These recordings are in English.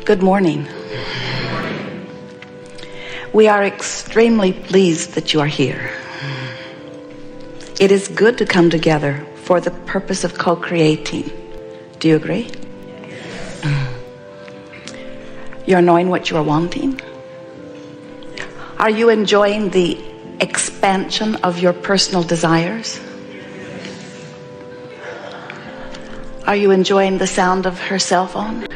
Good morning. We are extremely pleased that you are here. It is good to come together for the purpose of co-creating. Do you agree? You're knowing what you are wanting? Are you enjoying the expansion of your personal desires? Are you enjoying the sound of her cell phone?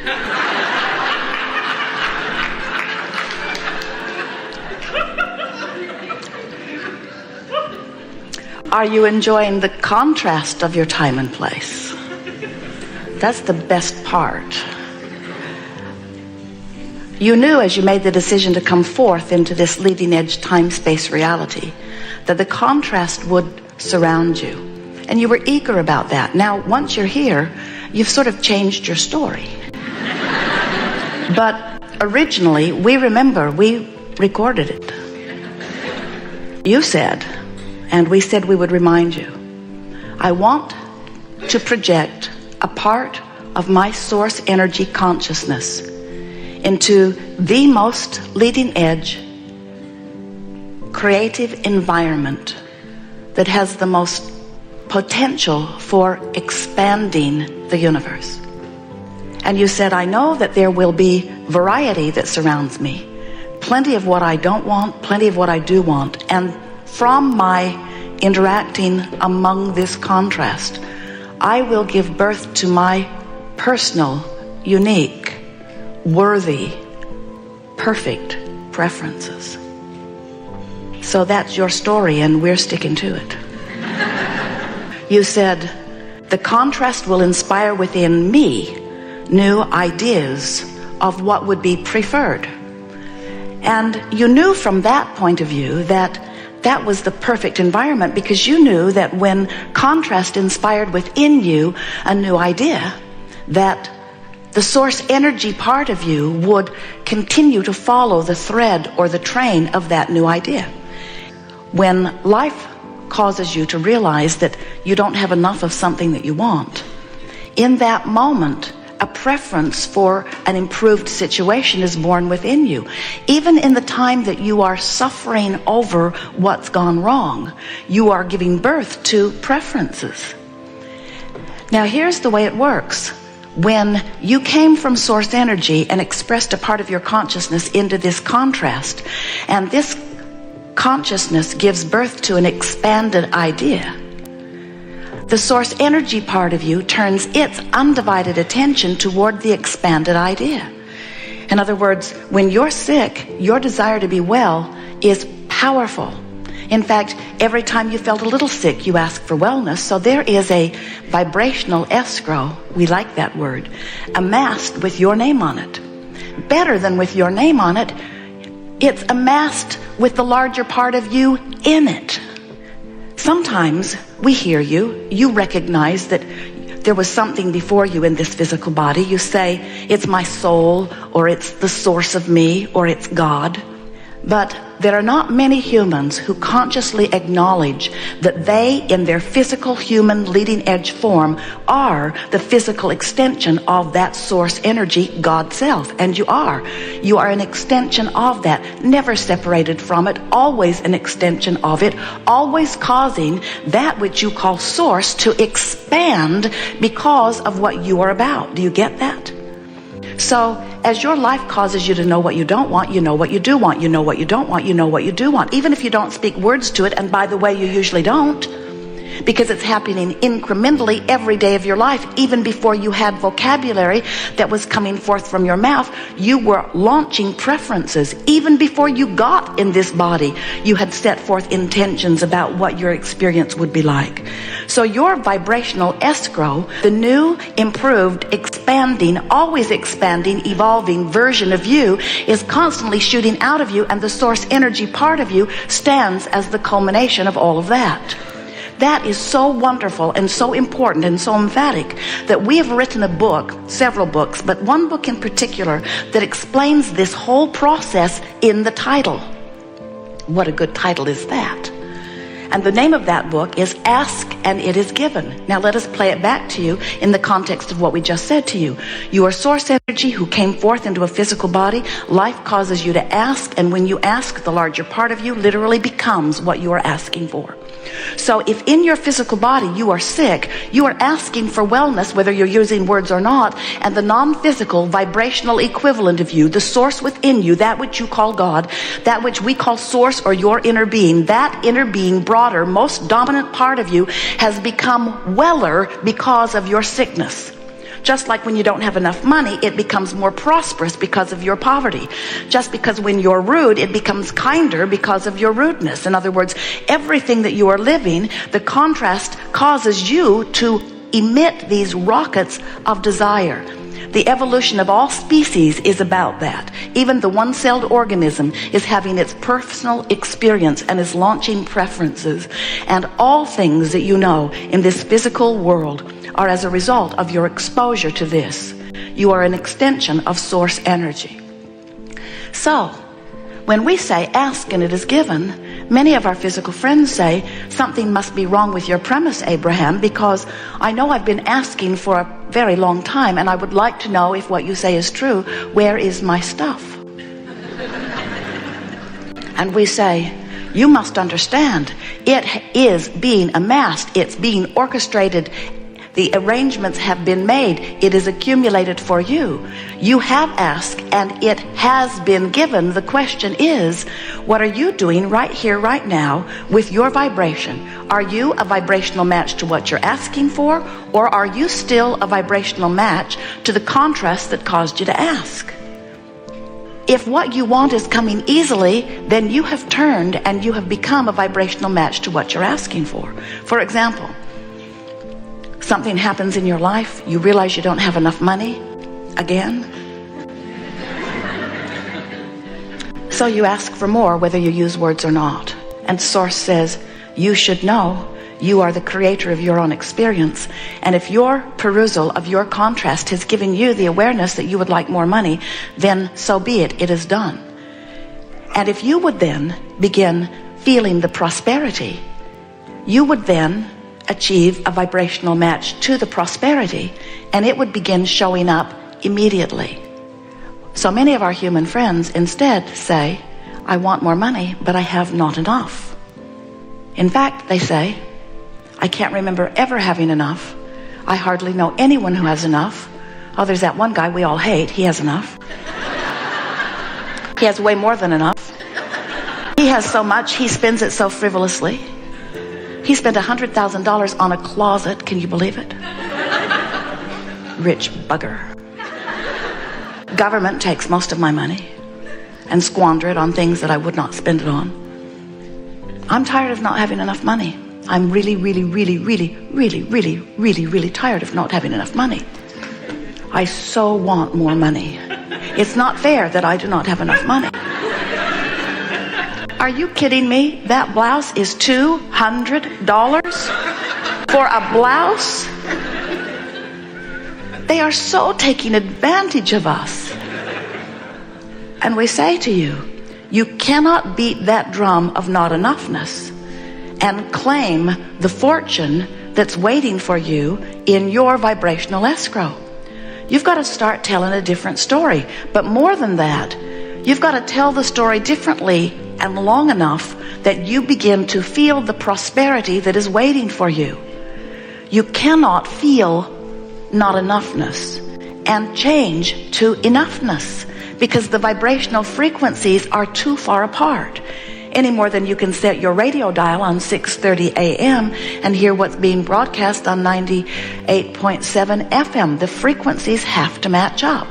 Are you enjoying the contrast of your time and place? That's the best part. You knew as you made the decision to come forth into this leading edge time-space reality that the contrast would surround you. And you were eager about that. Now, once you're here, you've sort of changed your story. But originally, we recorded it. You said, and we said we would remind you, I want to project a part of my source energy consciousness into the most leading edge creative environment that has the most potential for expanding the universe. And you said, I know that there will be variety that surrounds me, plenty of what I don't want, plenty of what I do want, and from my interacting among this contrast, I will give birth to my personal, unique, worthy, perfect preferences. So that's your story, and we're sticking to it. You said, the contrast will inspire within me new ideas of what would be preferred. And you knew from that point of view that that was the perfect environment, because you knew that when contrast inspired within you a new idea, that the source energy part of you would continue to follow the thread or the train of that new idea. When life causes you to realize that you don't have enough of something that you want, in that moment, a preference for an improved situation is born within you. Even in the time that you are suffering over what's gone wrong, you are giving birth to preferences. Now, here's the way it works. When you came from source energy and expressed a part of your consciousness into this contrast, and this consciousness gives birth to an expanded idea, the source energy part of you turns its undivided attention toward the expanded idea. In other words, when you're sick, your desire to be well is powerful. In fact, every time you felt a little sick, you asked for wellness. So there is a vibrational escrow, we like that word, amassed with your name on it. Better than with your name on it, it's amassed with the larger part of you in it. Sometimes we hear you, you recognize that there was something before you in this physical body. You say, it's my soul, or it's the source of me, or it's God. But there are not many humans who consciously acknowledge that they, in their physical human leading edge form, are the physical extension of that source energy, God self. And you are. You are an extension of that, never separated from it, always an extension of it, always causing that which you call source to expand because of what you are about. Do you get that? So as your life causes you to know what you don't want, you know what you do want, you know what you don't want, you know what you do want, even if you don't speak words to it. And by the way, you usually don't, because it's happening incrementally every day of your life. Even before you had vocabulary that was coming forth from your mouth, you were launching preferences. Even before you got in this body, you had set forth intentions about what your experience would be like. So your vibrational escrow, the new, improved, expanding, always expanding, evolving version of you, is constantly shooting out of you, and the source energy part of you stands as the culmination of all of that. That is so wonderful and so important and so emphatic that we have written a book, several books, but one book in particular that explains this whole process in the title. What a good title is that? And the name of that book is Ask and It Is Given. Now let us play it back to you in the context of what we just said to you. You are source energy who came forth into a physical body. Life causes you to ask, and when you ask, the larger part of you literally becomes what you are asking for. So if in your physical body you are sick, you are asking for wellness, whether you're using words or not, and the non-physical vibrational equivalent of you, the source within you, that which you call God, that which we call source or your inner being, that inner being, broader, most dominant part of you has become weller because of your sickness. Just like when you don't have enough money, it becomes more prosperous because of your poverty. Just because when you're rude, it becomes kinder because of your rudeness. In other words, everything that you are living, the contrast causes you to emit these rockets of desire. The evolution of all species is about that. Even the one-celled organism is having its personal experience and is launching preferences. And all things that you know in this physical world are as a result of your exposure to this. You are an extension of source energy. So, when we say ask and it is given, many of our physical friends say, something must be wrong with your premise, Abraham, because I know I've been asking for a very long time and I would like to know if what you say is true. Where is my stuff? And we say, you must understand, it is being amassed, it's being orchestrated. The arrangements have been made. It is accumulated for you. You have asked and it has been given. The question is, what are you doing right here, right now with your vibration? Are you a vibrational match to what you're asking for, or are you still a vibrational match to the contrast that caused you to ask? If what you want is coming easily, then you have turned and you have become a vibrational match to what you're asking for. For example, something happens in your life, you realize you don't have enough money again. So you ask for more, whether you use words or not. And Source says, you should know you are the creator of your own experience. And if your perusal of your contrast has given you the awareness that you would like more money, then so be it, it is done. And if you would then begin feeling the prosperity, you would then achieve a vibrational match to the prosperity, and it would begin showing up immediately. So many of our human friends instead say, I want more money, but I have not enough. In fact, they say, I can't remember ever having enough. I hardly know anyone who has enough. Oh, there's that one guy we all hate. He has enough. He has way more than enough. He has so much, he spends it so frivolously. He spent $100,000 on a closet. Can you believe it? Rich bugger. Government takes most of my money and squander it on things that I would not spend it on. I'm tired of not having enough money. I'm really tired of not having enough money. I so want more money. It's not fair that I do not have enough money. Are you kidding me? That blouse is $200 for a blouse? They are so taking advantage of us. And we say to you, you cannot beat that drum of not enoughness and claim the fortune that's waiting for you in your vibrational escrow. You've got to start telling a different story. But more than that, you've got to tell the story differently and long enough that you begin to feel the prosperity that is waiting for you. You cannot feel not enoughness and change to enoughness, because the vibrational frequencies are too far apart. Any more than you can set your radio dial on 6:30 a.m. and hear what's being broadcast on 98.7 FM. The frequencies have to match up.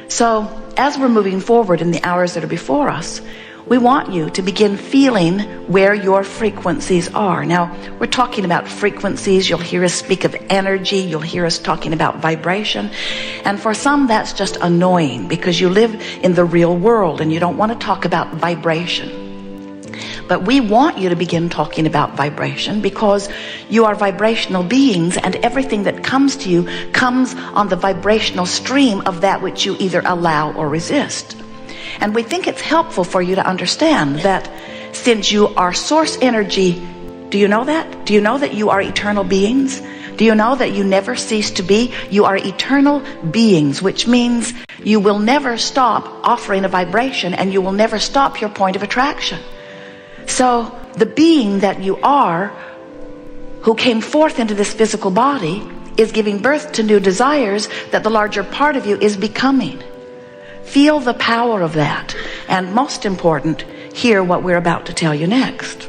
So as we're moving forward in the hours that are before us, we want you to begin feeling where your frequencies are. Now, we're talking about frequencies. You'll hear us speak of energy. You'll hear us talking about vibration. And for some, that's just annoying because you live in the real world and you don't want to talk about vibration. But we want you to begin talking about vibration because you are vibrational beings, and everything that comes to you comes on the vibrational stream of that which you either allow or resist. And we think it's helpful for you to understand that since you are source energy Do you know that? Do you know that you are eternal beings? Do you know that you never cease to be? You are eternal beings, which means you will never stop offering a vibration, and you will never stop your point of attraction. So the being that you are, who came forth into this physical body, is giving birth to new desires that the larger part of you is becoming. Feel the power of that. And most important, hear what we're about to tell you next.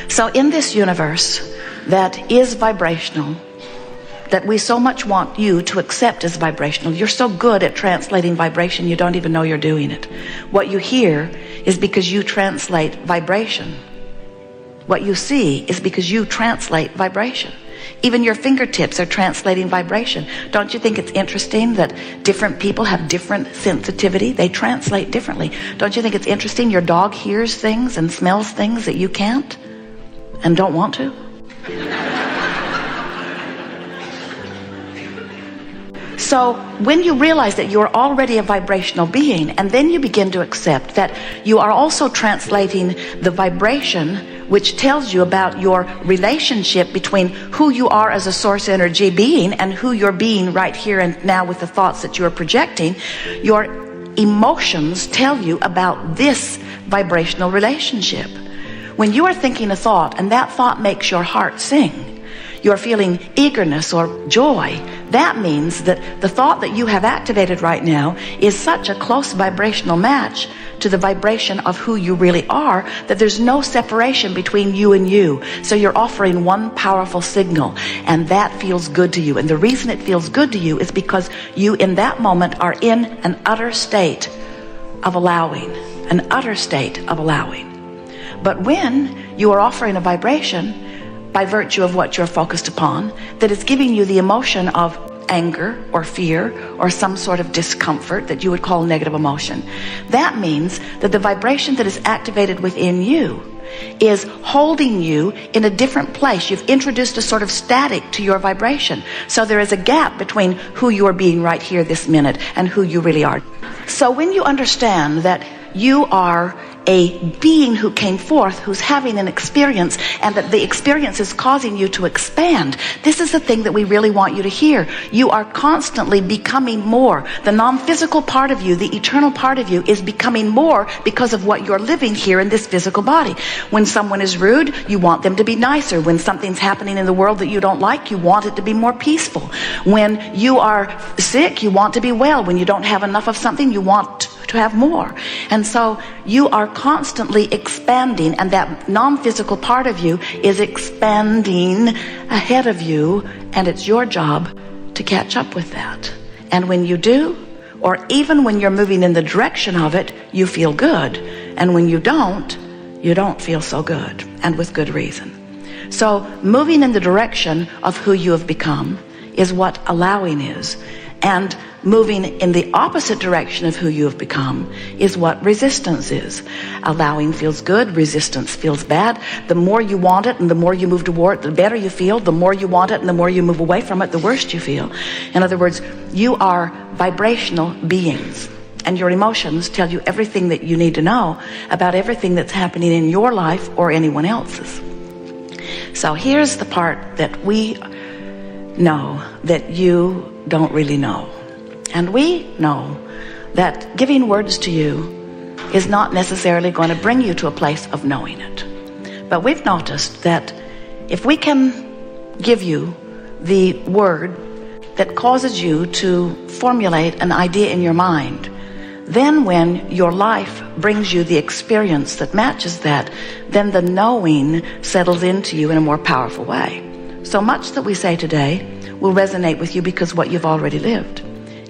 So in this universe that is vibrational, that we so much want you to accept as vibrational, you're so good at translating vibration you don't even know you're doing it. What you hear is because you translate vibration. What you see is because you translate vibration. Even your fingertips are translating vibration. Don't you think it's interesting that different people have different sensitivity? They translate differently. Don't you think it's interesting your dog hears things and smells things that you can't and don't want to? So when you realize that you're already a vibrational being, and then you begin to accept that you are also translating the vibration which tells you about your relationship between who you are as a source energy being and who you're being right here and now with the thoughts that you're projecting, your emotions tell you about this vibrational relationship. When you are thinking a thought and that thought makes your heart sing, you're feeling eagerness or joy, that means that the thought that you have activated right now is such a close vibrational match to the vibration of who you really are that there's no separation between you and you. So you're offering one powerful signal, and that feels good to you. And the reason it feels good to you is because you in that moment are in an utter state of allowing, an utter state of allowing. But when you are offering a vibration by virtue of what you're focused upon, that is giving you the emotion of anger or fear or some sort of discomfort that you would call negative emotion, that means that the vibration that is activated within you is holding you in a different place. You've introduced a sort of static to your vibration. So there is a gap between who you are being right here this minute and who you really are. So when you understand that you are a being who came forth, who's having an experience, and that the experience is causing you to expand, this is the thing that we really want you to hear. You are constantly becoming more. The non-physical part of you, the eternal part of you, is becoming more because of what you're living here in this physical body. When someone is rude, you want them to be nicer. When something's happening in the world that you don't like, you want it to be more peaceful. When you are sick, you want to be well. When you don't have enough of something, you want to have more. And so you are constantly expanding, and that non-physical part of you is expanding ahead of you, and it's your job to catch up with that. And when you do, or even when you're moving in the direction of it, you feel good. And when you don't feel so good, and with good reason. So moving in the direction of who you have become is what allowing is. And moving in the opposite direction of who you have become is what resistance is. Allowing feels good, resistance feels bad. The more you want it and the more you move toward it, the better you feel. The more you want it and the more you move away from it, the worse you feel. In other words, you are vibrational beings, and your emotions tell you everything that you need to know about everything that's happening in your life or anyone else's. So here's the part that we know that you don't really know. And we know that giving words to you is not necessarily going to bring you to a place of knowing it. But we've noticed that if we can give you the word that causes you to formulate an idea in your mind, then when your life brings you the experience that matches that, then the knowing settles into you in a more powerful way. So much that we say today will resonate with you because what you've already lived.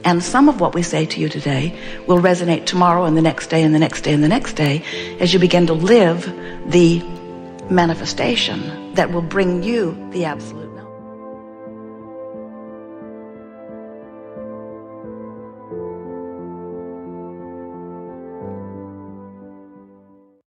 And some of what we say to you today will resonate tomorrow and the next day and the next day and the next day as you begin to live the manifestation that will bring you the absolute.